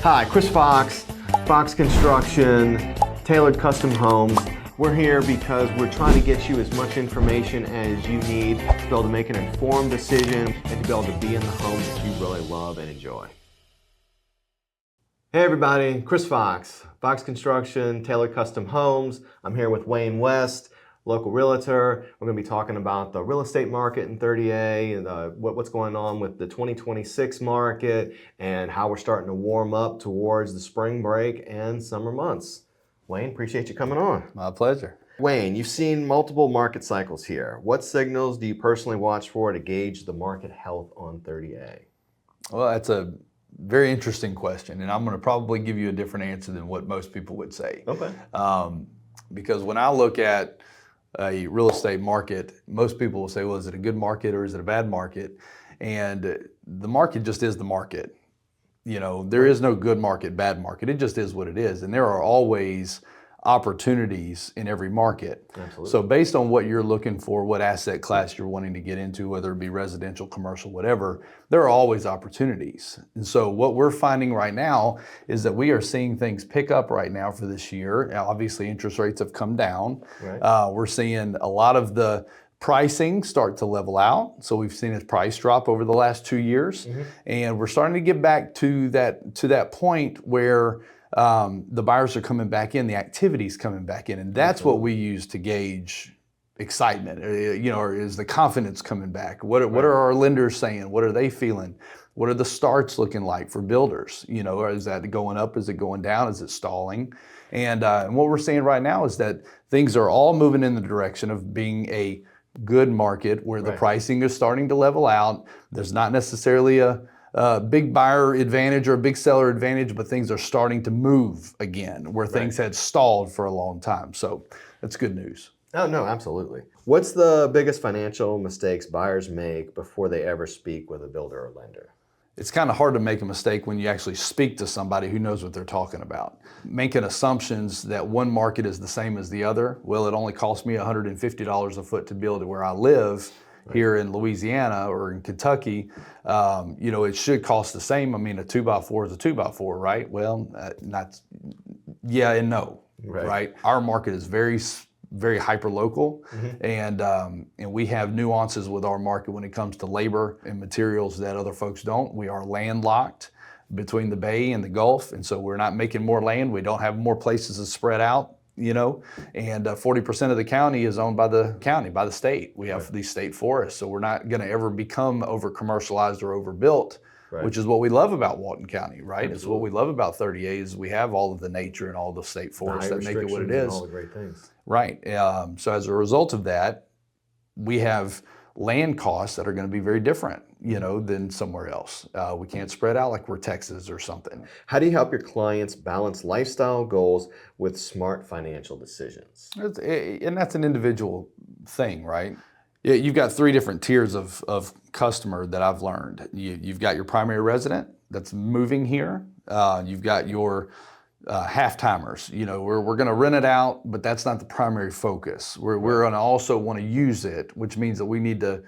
Hi, Chris Fox, Fox Construction, Tailored Custom Homes. We're here because we're trying to get you as much information as you need to be able to make an informed decision and to be able to be in the home that you really love and enjoy. Hey everybody, Chris Fox, Fox Construction, Tailored Custom Homes. I'm here with Wayne West, local realtor. We're going to be talking about the real estate market in 30A and what's going on with the 2026 market and how we're starting to warm up towards the spring break and summer months. Wayne, appreciate you coming on. My pleasure. Wayne, you've seen multiple market cycles here. What signals do you personally watch for to gauge the market health on 30A? Well, that's a very interesting question, and I'm going to probably give you a different answer than what most people would say. Okay. Because when I look at a real estate market, most people will say, well, is it a good market or is it a bad market? And the market just is the market. You know, there is no good market, bad market. It just is what it is. And there are always opportunities in every market. Absolutely. So based on what you're looking for, what asset class you're wanting to get into, whether it be residential, commercial, whatever, there are always opportunities. And so what we're finding right now is that we are seeing things pick up right now for this year. Now, obviously, interest rates have come down. Right. We're seeing a lot of the pricing start to level out. So we've seen its price drop over the last 2 years. Mm-hmm. And we're starting to get back to that point where the buyers are coming back in, the activity's coming back in, and that's what we use to gauge excitement. You know, or is the confidence coming back? What are our lenders saying? What are they feeling? What are the starts looking like for builders? You know, is that going up? Is it going down? Is it stalling? And what we're seeing right now is that things are all moving in the direction of being a good market where the pricing is starting to level out. There's not necessarily a big buyer advantage or a big seller advantage, but things are starting to move again where things had stalled for a long time. So that's good news. Oh, no, absolutely. What's the biggest financial mistakes buyers make before they ever speak with a builder or lender? It's kind of hard to make a mistake when you actually speak to somebody who knows what they're talking about. Making assumptions that one market is the same as the other, well, it only cost me $150 a foot to build it where I live. Here in Louisiana or in Kentucky, you know, it should cost the same. I mean, a 2x4 is a 2x4, right? Well, not, yeah and no, right? Our market is very hyper local, and we have nuances with our market when it comes to labor and materials that other folks don't. We are landlocked between the Bay and the Gulf, and so we're not making more land. We don't have more places to spread out. You know, and 40% of the county is owned by the county, by the state. We have these state forests, so we're not going to ever become over commercialized or overbuilt, which is what we love about Walton County, right? Absolutely. It's what we love about 30A is we have all of the nature and all the state forests that make it what it is. And all the great things. Right. So as a result of that, we have land costs that are going to be very different, you know, than somewhere else. We can't spread out like we're Texas or something. How do you help your clients balance lifestyle goals with smart financial decisions? And that's an individual thing, right? You've got 3 different tiers of customer that I've learned. You've got your primary resident that's moving here. You've got your half-timers. You know, we're going to rent it out, but that's not the primary focus. We're going to also want to use it, which means that we need to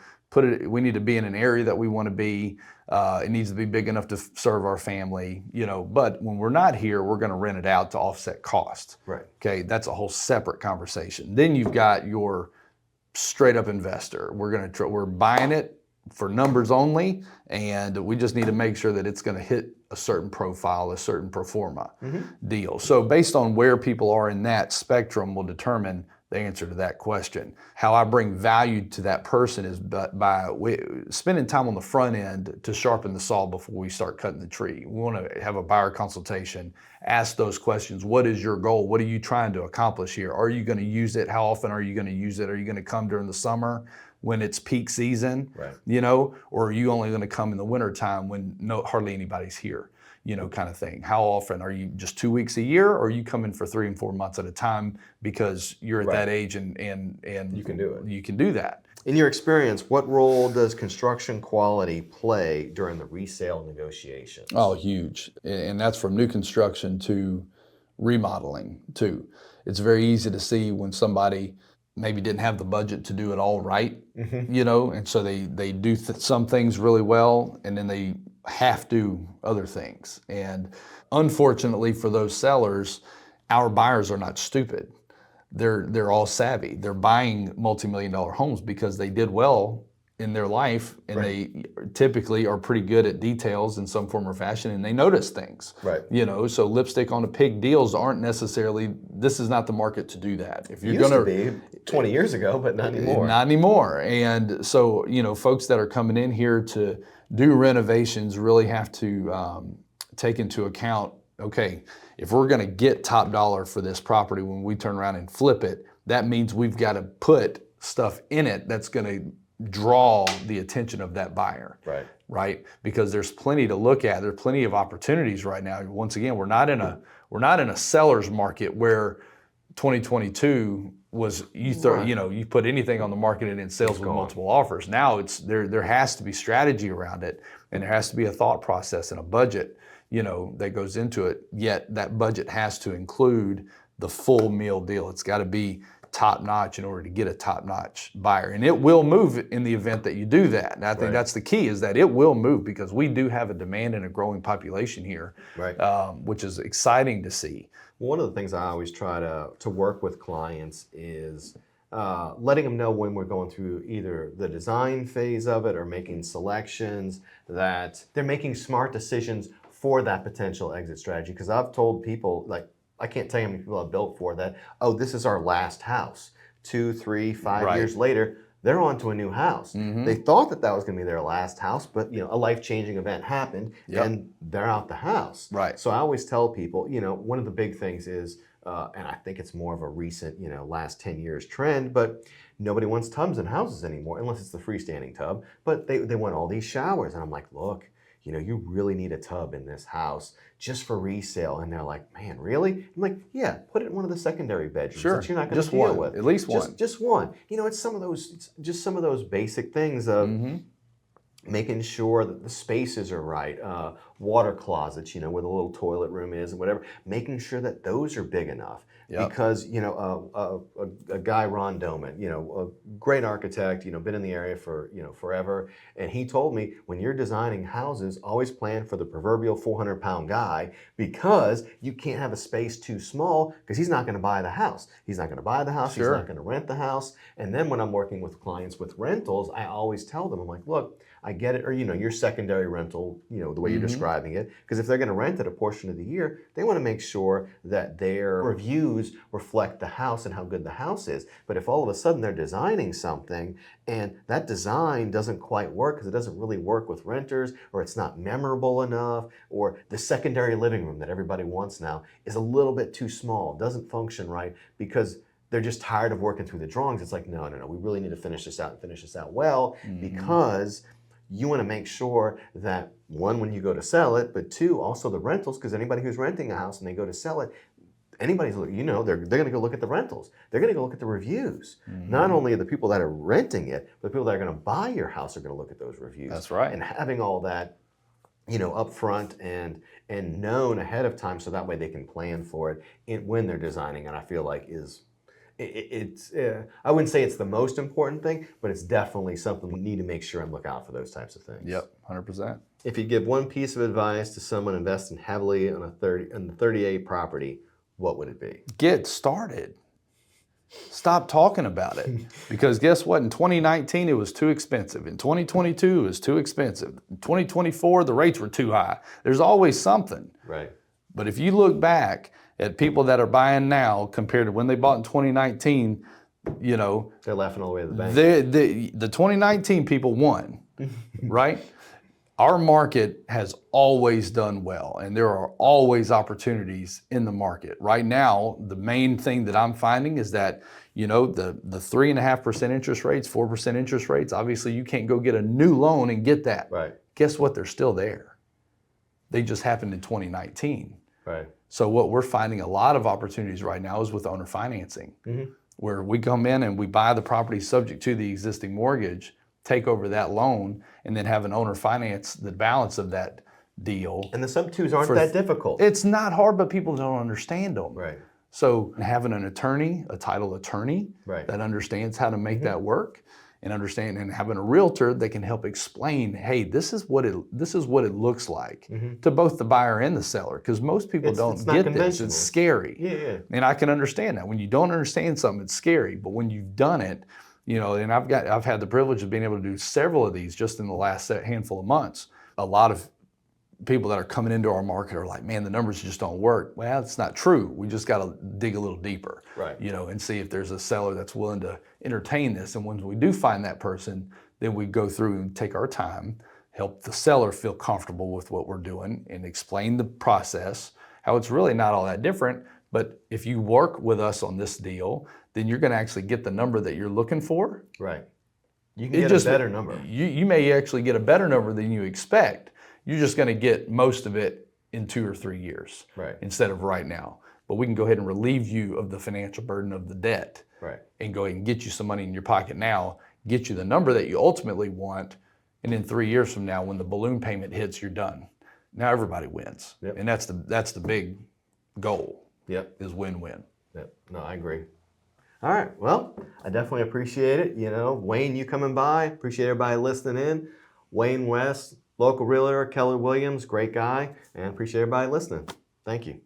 we need to be in an area that we want to be. It needs to be big enough to serve our family, you know, but when we're not here, we're going to rent it out to offset cost. Right. Okay. That's a whole separate conversation. Then you've got your straight up investor. We're buying it for numbers only, and we just need to make sure that it's going to hit a certain profile, a certain pro forma deal. So based on where people are in that spectrum will determine the answer to that question. How I bring value to that person is by spending time on the front end to sharpen the saw before we start cutting the tree. We want to have a buyer consultation, ask those questions. What is your goal? What are you trying to accomplish here? Are you going to use it? How often are you going to use it? Are you going to come during the summer when it's peak season, you know, or are you only going to come in the winter time when hardly anybody's here? You know, kind of thing. How often are you just 2 weeks a year, or are you coming for 3 and 4 months at a time because you're at that age and you can do it. You can do that. In your experience, what role does construction quality play during the resale negotiations? Oh, huge. And that's from new construction to remodeling too. It's very easy to see when somebody maybe didn't have the budget to do it all right, you know, and so they do some things really well, and then they half do other things. And unfortunately for those sellers, our buyers are not stupid. They're all savvy. They're buying multi-million-dollar homes because they did well in their life, and they typically are pretty good at details in some form or fashion, and they notice things. Right. You know, so lipstick on a pig deals aren't necessarily, this is not the market to do that. If you're Used gonna to be 20 years ago, but not anymore. Not anymore. And so, you know, folks that are coming in here to do renovations really have to take into account, okay, if we're gonna get top dollar for this property when we turn around and flip it, that means we've got to put stuff in it that's gonna draw the attention of that buyer. Right. Right? Because there's plenty to look at. There's plenty of opportunities right now. Once again, we're not in a seller's market where 2022 was you know, you put anything on the market and it sells with multiple offers. Now it's there has to be strategy around it, and there has to be a thought process and a budget, you know, that goes into it. Yet that budget has to include the full meal deal. It's got to be top notch in order to get a top notch buyer, and it will move in the event that you do that. And I think that's the key, is that it will move, because we do have a demand and a growing population here, which is exciting to see. One of the things I always try to work with clients is letting them know when we're going through either the design phase of it or making selections, that they're making smart decisions for that potential exit strategy. Because I've told people, like, I can't tell you how many people I've built for that, oh, this is our last house. 2, 3, 5 years later, they're on to a new house. They thought that was going to be their last house, but you know, a life-changing event happened, and they're out the house. Right. So I always tell people, you know, one of the big things is, and I think it's more of a recent, you know, last 10 years trend, but nobody wants tubs in houses anymore, unless it's the freestanding tub. But they want all these showers, and I'm like, look, you know, you really need a tub in this house just for resale. And they're like, man, really? I'm like, yeah, put it in one of the secondary bedrooms that you're not going to deal with. At least one. Just one. You know, it's just some of those basic things of making sure that the spaces are right, water closets, you know, where the little toilet room is and whatever, making sure that those are big enough. Because, you know, a guy, Ron Doman, you know, a great architect, you know, been in the area for, you know, forever. And he told me, when you're designing houses, always plan for the proverbial 400-pound guy, because you can't have a space too small, because he's not going to buy the house. He's not going to buy the house. He's not going to rent the house. And then when I'm working with clients with rentals, I always tell them, I'm like, look, I get it, or, you know, your secondary rental, you know, the way you're describing it, because if they're going to rent it a portion of the year, they want to make sure that their reviews reflect the house and how good the house is. But if all of a sudden they're designing something and that design doesn't quite work because it doesn't really work with renters, or it's not memorable enough, or the secondary living room that everybody wants now is a little bit too small, doesn't function right, because they're just tired of working through the drawings. It's like, no, we really need to finish this out and finish this out well, because you want to make sure that, one, when you go to sell it, but two, also the rentals, because anybody who's renting a house and they go to sell it, anybody's, you know, they're going to go look at the rentals. They're going to go look at the reviews. Not only the people that are renting it, but the people that are going to buy your house are going to look at those reviews. That's right. And having all that, you know, up front and known ahead of time, so that way they can plan for it when they're designing. And I feel like it's I wouldn't say it's the most important thing, but it's definitely something we need to make sure and look out for those types of things. Yep, 100%. If you give one piece of advice to someone investing heavily on the 30A property, what would it be? Get started. Stop talking about it. Because guess what? In 2019, it was too expensive. In 2022, it was too expensive. In 2024, the rates were too high. There's always something. Right. But if you look back at people that are buying now compared to when they bought in 2019, you know, they're laughing all the way to the bank. The 2019 people won, right? Our market has always done well, and there are always opportunities in the market. Right now, the main thing that I'm finding is that, you know, the 3.5% interest rates, 4% interest rates, obviously you can't go get a new loan and get that. Right. Guess what? They're still there. They just happened in 2019. Right. So what we're finding a lot of opportunities right now is with owner financing, where we come in and we buy the property subject to the existing mortgage, take over that loan, and then have an owner finance the balance of that deal. And the sub-twos aren't that difficult. It's not hard, but people don't understand them. Right. So having an attorney, a title attorney, that understands how to make that work, and understand, and having a realtor that can help explain, hey, this is what it looks like to both the buyer and the seller, because most people don't it's not get this. conventional. It's scary. Yeah. And I can understand that. When you don't understand something, it's scary. But when you've done it, you know, and I've had the privilege of being able to do several of these just in the last handful of months. A lot of people that are coming into our market are like, man, the numbers just don't work. Well, it's not true. We just got to dig a little deeper, Right. you know, and see if there's a seller that's willing to entertain this. And when we do find that person, then we go through and take our time, help the seller feel comfortable with what we're doing, and explain the process, how it's really not all that different. But if you work with us on this deal, then you're going to actually get the number that you're looking for. Right. You can get a better number. You may actually get a better number than you expect. You're just going to get most of it in 2 or 3 years, right, instead of right now. But we can go ahead and relieve you of the financial burden of the debt, right, and go ahead and get you some money in your pocket now, get you the number that you ultimately want, and in 3 years from now, when the balloon payment hits, you're done. Now everybody wins, yep. And that's the big goal. Yep, is win-win. Yep. No, I agree. All right. Well, I definitely appreciate it. You know, Wayne, you coming by. Appreciate everybody listening in. Wayne West, local realtor, Keller Williams, great guy, and appreciate everybody listening. Thank you.